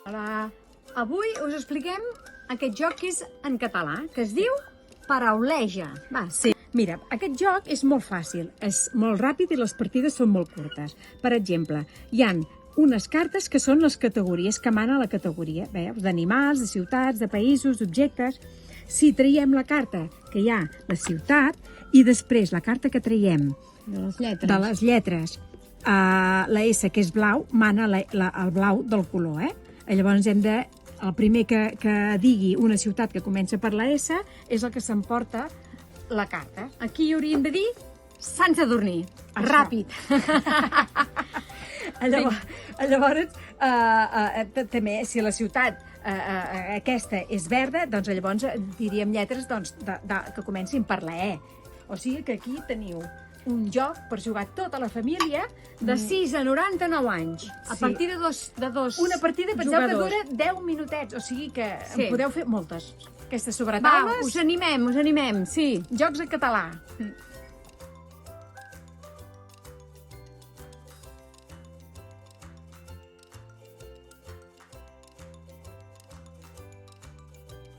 Hola. Avui us expliquem aquest joc que és en català, que es diu Parauleja. Va, Sí, mira, aquest joc és molt fàcil, és molt ràpid i les partides són molt curtes. Per exemple, hi han unes cartes que són les categories que mana la categoria, veus? D'animals, de ciutats, de països, d'objectes. Si traiem la carta que hi ha la ciutat i després la carta que traiem de les lletres. de les lletres, la S, que és blau, mana el blau del color, eh? Llavors el primer que digui una ciutat que comença per la S és el que s'emporta la carta. Aquí hi hauríem de dir Sant Sadurní. Això. Ràpid. Llavors, també, si la ciutat aquesta és verda, doncs llavors diríem lletres que comencin per la E. O sigui que aquí teniu un joc per jugar tota la família De 6 a 99 anys. A Sí. partir de dos Una partida, penseu que jugadors. dura 10 minutets, o sigui que Sí. en podeu fer moltes. Aquestes Va, sobretaules, us animem, sí. jocs en català.